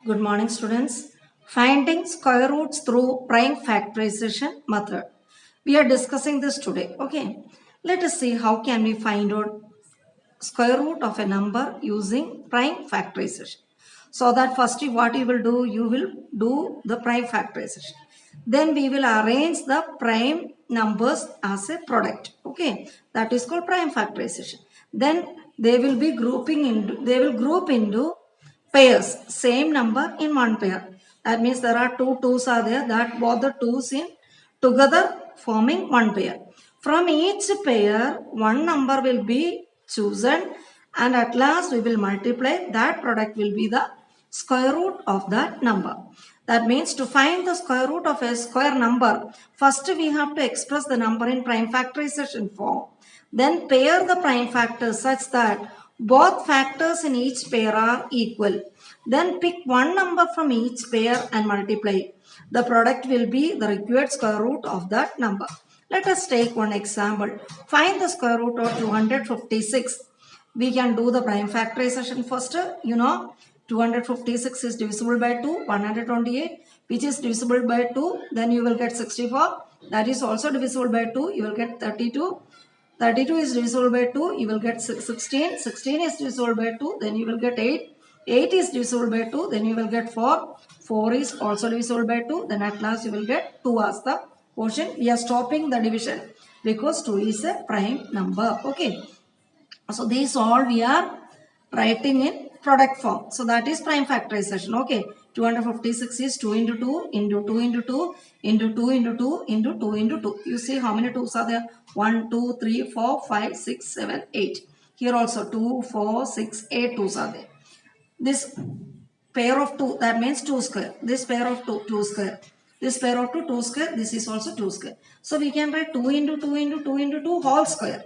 Good morning, students. Finding square roots through prime factorization method. We are discussing this today. Okay. Let us see how can we find out square root of a number using prime factorization. So that first what you will do, you will do the prime factorization. Then we will arrange the prime numbers as a product. Okay. That is called prime factorization. Then they will be they will group into pairs, same number in one pair. That means there are two twos are there, that both the twos in together forming one pair. From each pair one number will be chosen, and at last we will multiply. That product will be the square root of that number. That means to find the square root of a square number, first we have to express the number in prime factorization form. Then pair the prime factors such that both factors in each pair are equal. Then pick one number from each pair and multiply. The product will be the required square root of that number. Let us take one example. Find the square root of 256. We can do the prime factorization first. 256 is divisible by 2, 128, which is divisible by 2. Then you will get 64. That is also divisible by 2. You will get 32. 32 is divisible by 2, you will get 16. 16 is divisible by 2, then you will get 8. 8 is divisible by 2, then you will get 4. 4 is also divisible by 2, then at last you will get 2 as the quotient. We are stopping the division because 2 is a prime number. Okay. So these all we are writing in product form. So that is prime factorization. Okay. 256 is 2 into 2 into 2 into 2 into 2 into 2 into 2 into 2. You see how many 2s are there? 1, 2, 3, 4, 5, 6, 7, 8. Here also 2, 4, 6, 8 2s are there. This pair of 2, that means 2 square. This pair of 2, 2 square. This pair of 2, 2 square. This is also 2 square. So we can write 2 into 2 into 2 into 2 whole square.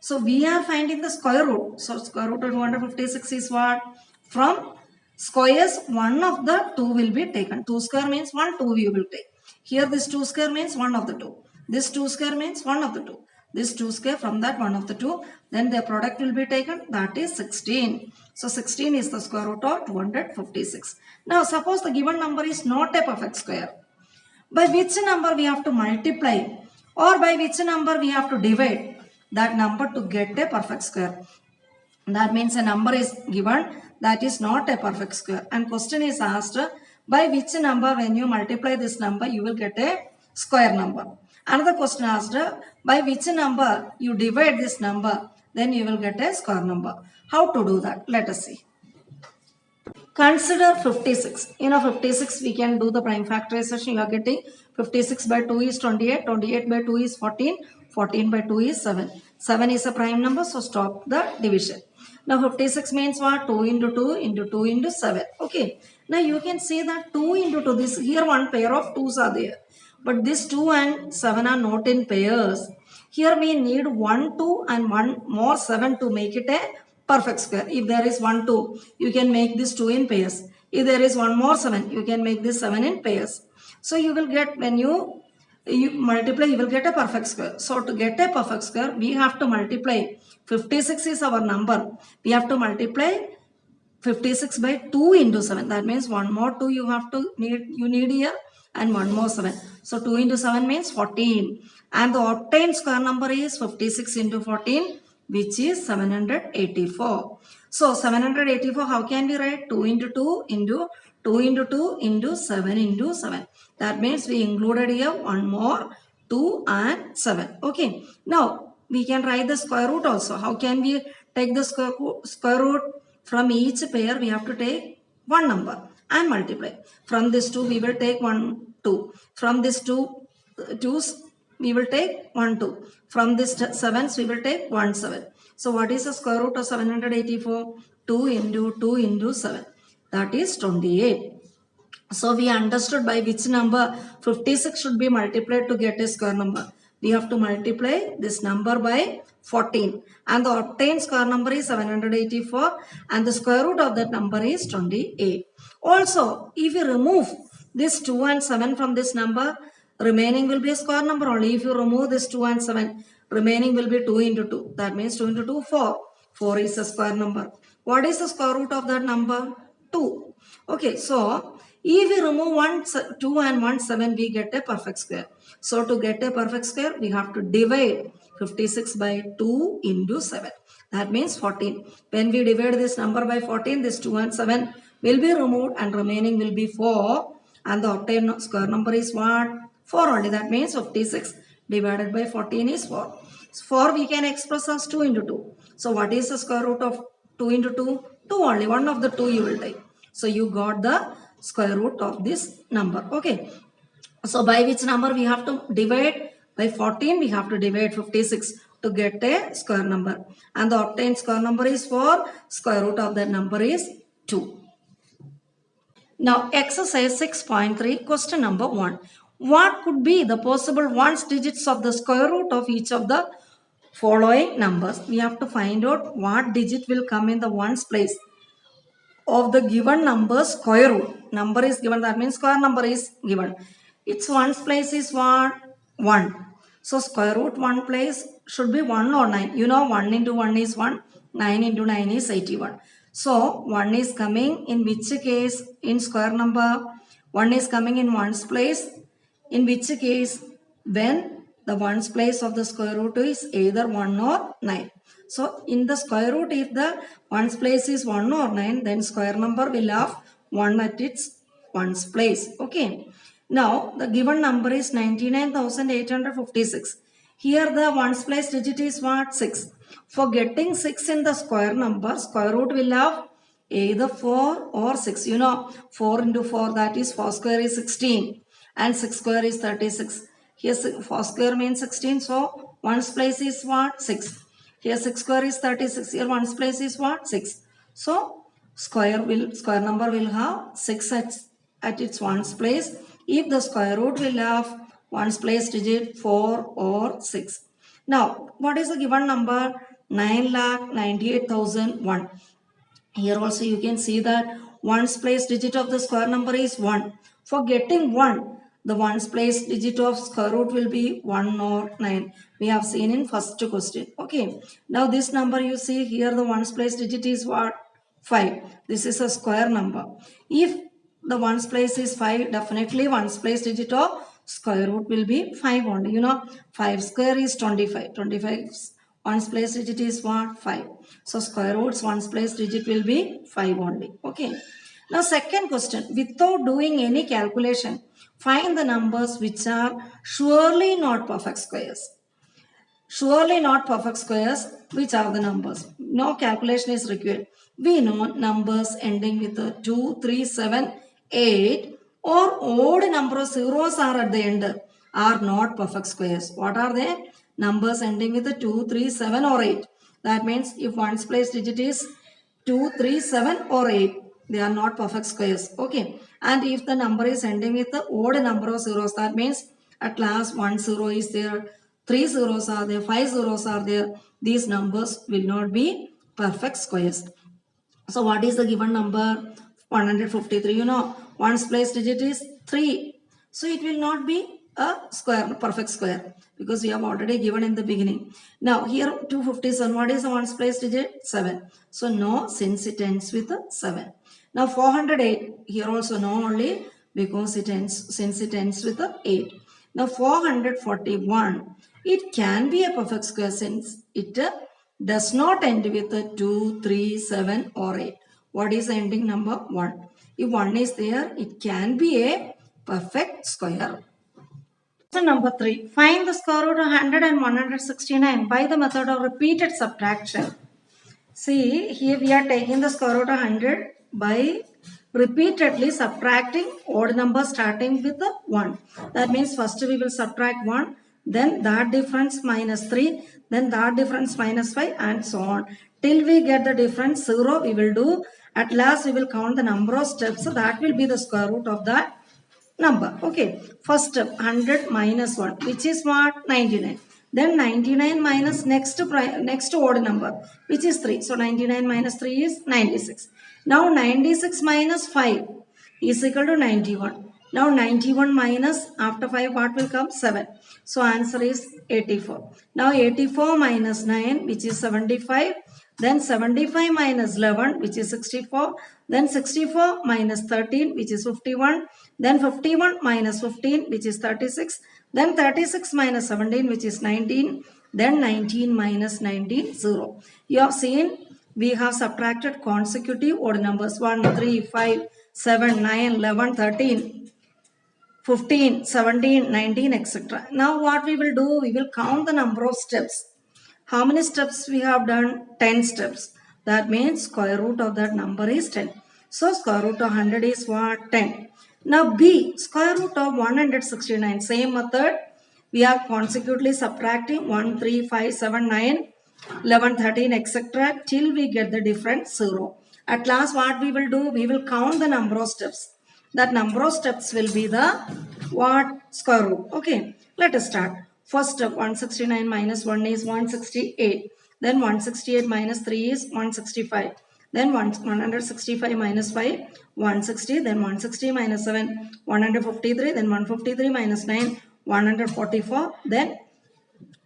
So we are finding the square root. So square root of 256 is what? From squares, one of the 2 will be taken. 2 square means 1, 2 you will take. Here this 2 square means 1 of the 2. This 2 square means 1 of the 2. This 2 square from that 1 of the 2. Then the product will be taken. That is 16. So 16 is the square root of 256. Now suppose the given number is not a perfect square. By which number we have to multiply, or by which number we have to divide that number to get a perfect square? That means a number is given that is not a perfect square, and question is asked by which number when you multiply this number you will get a square number. Another question asked by which number you divide this number, then you will get a square number. How to do that? Let us see. Consider 56. 56 we can do the prime factorization. You are getting 56 by 2 is 28. 28 by 2 is 14. 14 by 2 is 7. 7 is a prime number, so stop the division. Now 56 means what? 2 into 2 into 2 into 7. Okay. Now you can see that 2 into 2. This here one pair of 2s are there. But this 2 and 7 are not in pairs. Here we need 1 2 and 1 more 7 to make it a perfect square. If there is 1 2, you can make this 2 in pairs. If there is 1 more 7, you can make this 7 in pairs. So you will get, when you multiply, you will get a perfect square. So to get a perfect square, we have to multiply. 56 is our number. We have to multiply 56 by 2 into 7. That means one more 2 you need here, and one more 7. So 2 into 7 means 14. And the obtained square number is 56 into 14, which is 784. So 784, how can we write? 2 into 2 into 2 into 2 into 7 into 7. That means we included here one more 2 and 7. Okay. Now we can write the square root also. How can we take the square root? From each pair we have to take one number and multiply. From this 2 we will take 1 2. From this 2's we will take 1 2. From this 7's we will take 1 7. So what is the square root of 784? 2 into 2 into 7. That is 28. So we understood by which number 56 should be multiplied to get a square number. We have to multiply this number by 14, and the obtained square number is 784, and the square root of that number is 28. Also, if you remove this 2 and 7 from this number, remaining will be a square number only. If you remove this 2 and 7, remaining will be 2 into 2. That means 2 into 2, 4. 4 is a square number. What is the square root of that number? 2. Okay, so if we remove 1, 2 and 1, 7, we get a perfect square. So to get a perfect square, we have to divide 56 by 2 into 7. That means 14. When we divide this number by 14, this 2 and 7 will be removed and remaining will be 4. And the obtained square number is what? 4 only. That means 56 divided by 14 is 4. 4 we can express as 2 into 2. So what is the square root of 2 into 2? 2 only. One of the 2 you will take. So you got the square root of this number. Okay. So by which number we have to divide? By 14 we have to divide 56 to get a square number. And the obtained square number is 4. Square root of that number is 2. Now exercise 6.3 question number 1. What could be the possible ones digits of the square root of each of the following numbers? We have to find out what digit will come in the ones place of the given number square root. Number is given, that means square number is given. Its ones place is what? 1. So square root 1 place should be 1 or 9. You know 1 into 1 is 1. 9 into 9 is 81. So 1 is coming in which case in square number? 1 is coming in ones place. In which case when the ones place of the square root is either 1 or 9. So in the square root, if the ones place is 1 or 9, then square number will have 1 at its ones place. Okay. Now the given number is 99,856. Here the ones place digit is what? 6. For getting 6 in the square number, square root will have either 4 or 6. You know 4 into 4, that is 4 square is 16 and 6 square is 36. Here 4 square means 16. So ones place is what? 6. Here 6 square is 36. Here ones place is what? 6. So square number will have 6 at its ones place if the square root will have ones place digit 4 or 6. Now what is the given number? 9,98,001. Here also you can see that ones place digit of the square number is 1. For getting 1, the ones place digit of square root will be 1 or 9. We have seen in first question. Okay. Now this number you see here, the ones place digit is what? 5. This is a square number. If the ones place is 5, definitely ones place digit of square root will be 5 only. You know 5 square is 25. 25 ones place digit is what? 5. So square root's ones place digit will be 5 only. Okay. Now second question. Without doing any calculation, find the numbers which are surely not perfect squares. Surely not perfect squares. Which are the numbers? No calculation is required. We know numbers ending with 2, 3, 7, 8 or odd number of zeros are at the end are not perfect squares. What are they? Numbers ending with 2, 3, 7 or 8. That means if one's place digit is 2, 3, 7 or 8, they are not perfect squares. Okay. And if the number is ending with the odd number of zeros, that means at last 1 0 is there, 3 zeros are there, 5 zeros are there. These numbers will not be perfect squares. So what is the given number? 153. You know, one's place digit is 3. So it will not be a square, perfect square, because we have already given in the beginning. Now here 257. What is the one's place digit? 7. So no, since it ends with 7. Now 408. Here also no only, because since it ends with 8. Now 441. It can be a perfect square since it does not end with 2, 3, 7 or 8. What is the ending number? 1. If 1 is there, it can be a perfect square. Question number 3. Find the square root of 100 and 169 by the method of repeated subtraction. See, here we are taking the square root of 100 by repeatedly subtracting odd numbers starting with 1. That means first we will subtract 1, then that difference minus 3, then that difference minus 5 and so on. Till we get the difference 0, we will do. At last we will count the number of steps. So that will be the square root of that number. Okay. First step 100 minus 1, which is what? 99. Then 99 minus next odd number, which is 3. So 99 minus 3 is 96. Now 96 minus 5 is equal to 91. Now 91 minus after 5 what will come? 7. So answer is 84. Now 84 minus 9, which is 75. then 75 minus 11, which is 64, then 64 minus 13, which is 51, then 51 minus 15, which is 36, then 36 minus 17, which is 19, then 19 minus 19, 0. You have seen we have subtracted consecutive odd numbers 1, 3, 5, 7, 9, 11, 13, 15, 17, 19, etc. Now what we will do, we will count the number of steps. How many steps we have done? 10 steps. That means square root of that number is 10. So square root of 100 is what? 10. Now B, square root of 169. Same method. We are consecutively subtracting 1, 3, 5, 7, 9, 11, 13, etc. till we get the difference 0. At last what we will do? We will count the number of steps. That number of steps will be the what? Square root. Okay. Let us start. First step, 169 minus 1 is 168. Then 168 minus 3 is 165. Then 165 minus 5, 160. Then 160 minus 7, 153. Then 153 minus 9, 144. Then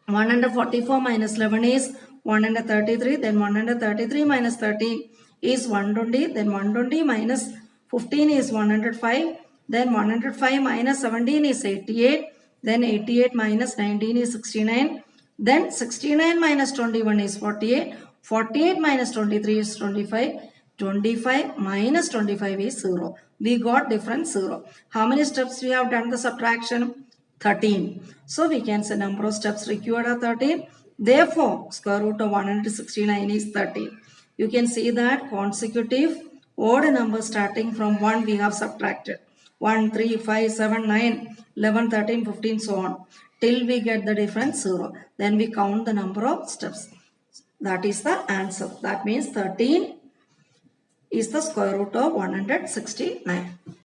144 minus 11 is 133. Then 133 minus 13 is 120. Then 120 minus 15 is 105. Then 105 minus 17 is 88. Then 88 minus 19 is 69. Then 69 minus 21 is 48. 48 minus 23 is 25. 25 minus 25 is 0. We got difference 0. How many steps we have done the subtraction? 13. So we can say number of steps required are 13. Therefore, square root of 169 is 13. You can see that consecutive odd number starting from 1 we have subtracted. 1, 3, 5, 7, 9, 11, 13, 15, so on. Till we get the difference 0. Then we count the number of steps. That is the answer. That means 13 is the square root of 169.